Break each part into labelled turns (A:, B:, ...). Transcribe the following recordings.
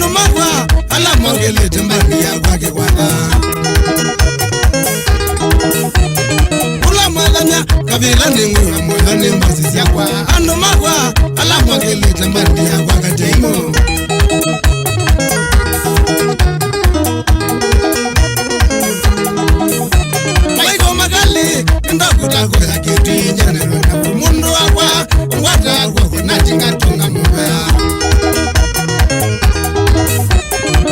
A: anu magwa ala mongele tembani ya kwake kwana ula malanya kabila ningu moyo ni mbasi ya kwa anu magwa ala mongele tembani ya kwake temo maiko magali ndakuta kwa kitu njana na mundu akwa ngwata kwa kuna tingatunga mbaya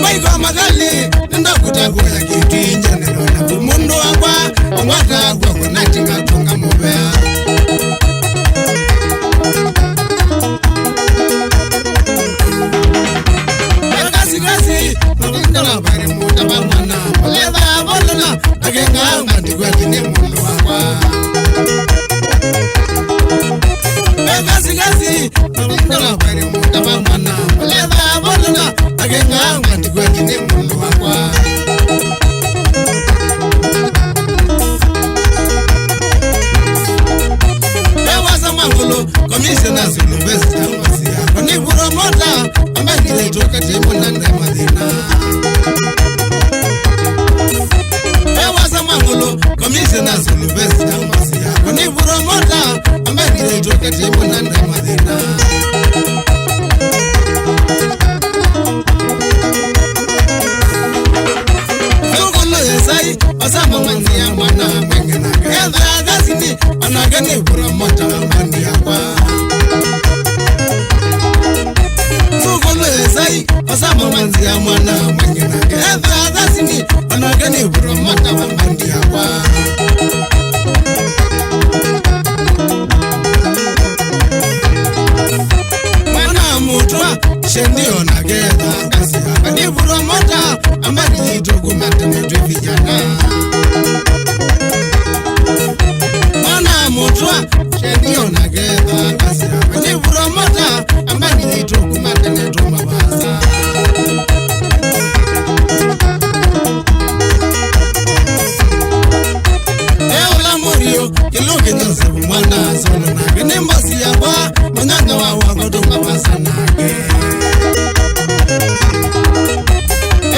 A: maiko magali ndakuta kwa kitu njana na mundu akwa ngwata kwa kuna tingatunga mbaya kasi ndala bari mutaba mwana leva bolona agenga ngandi kwa kine mundu akwa kasi ndala bari mutaba mwana leva bolona agenga ngandi kwa kine mundu akwa ewa samangolo commissioner zulu best ambasia koni promota ambangile toka tembo na madina ewa samangolo commissioner zulu best ambasia koni promota ambangile toka tembo na madina zungolo yesai osama manzia mwana mwengena gedha gazini anagani promota ambandi akwa zungolo yesai osama manzia mwana mwengena gedha gazini anagani promota ambandi akwa mwana mutwa shendio na gedha gazini ani promota ambandi tokumata netu vijana mwana mutwa shendio na gedha gazini ani promota ambandi tokumata netu mabasa eula morio kiluke nyoze mwana solo na gene mbasi ya kwa manyanga wa wagodo mabasa nage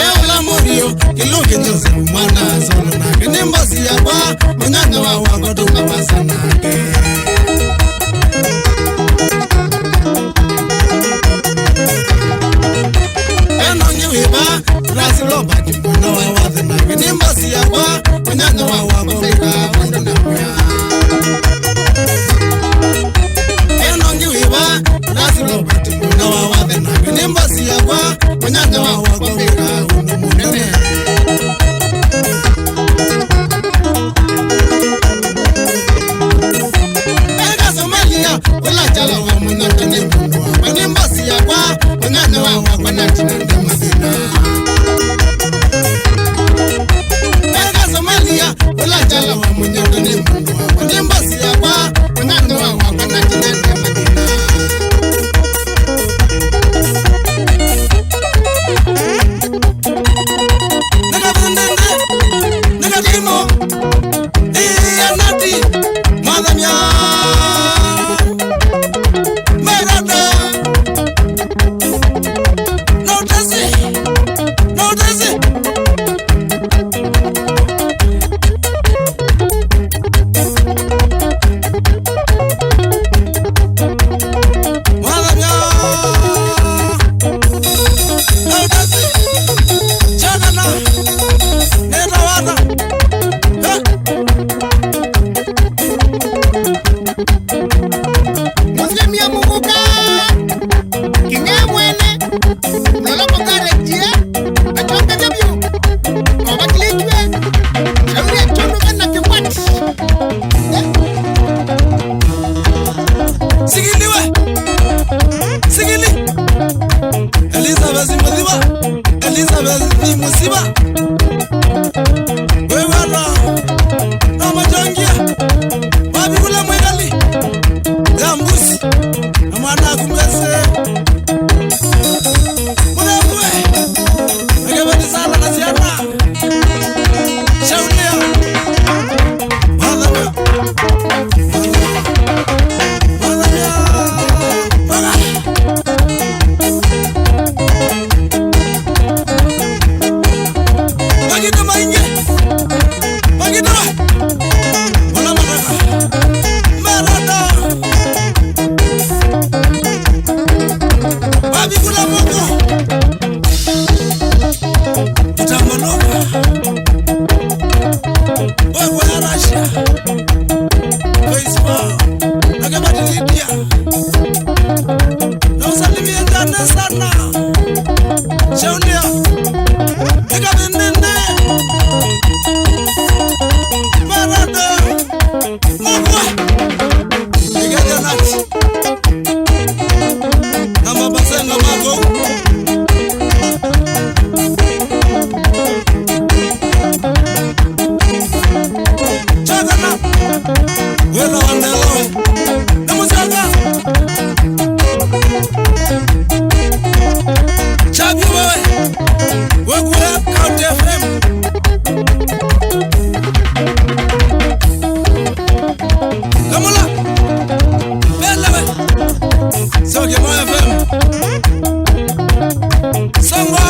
A: eula morio kiluke nyoze mwana solo na gene mbasi ya kwa manyanga wa wagodo mabasa nage eno nyiwiba rasilo bati mwana wa wadhe na gene mbasi ya kwa manyanga wa wagodo mabasa nage eno nyiwiba rasilo bati mwana wa wadhe na gene mbasi ya kwa manyanga wa wagodo munene ega Somalia wala jala wa munene ni mundu wa ni mbasi ya kwa manyanga wa wagodo tinande madina ega Somalia wala jala wa munene ni mundu wa ni mbasi ya kwa manyanga wa wagodo tinande madina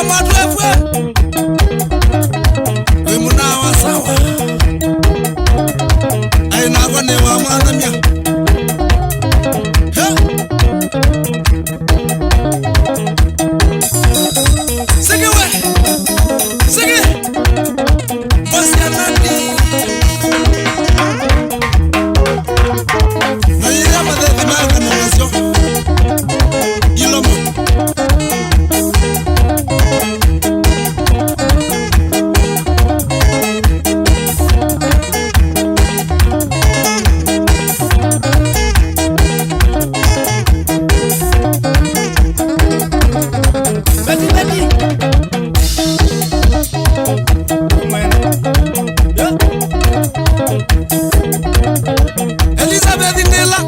A: matwefwe wimuna wa sawa aina kwa ne wa mwanamia sige we sige basi anani na yira madhi marka na nasio ilomo Elizabeth Ndela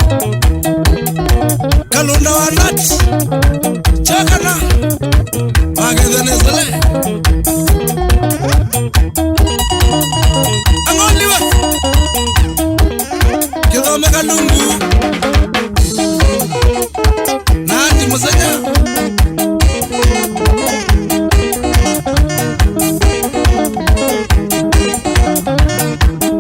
A: Kalunda Wanat Chakana Magedhanezele Angoliwa Kidome Kalungu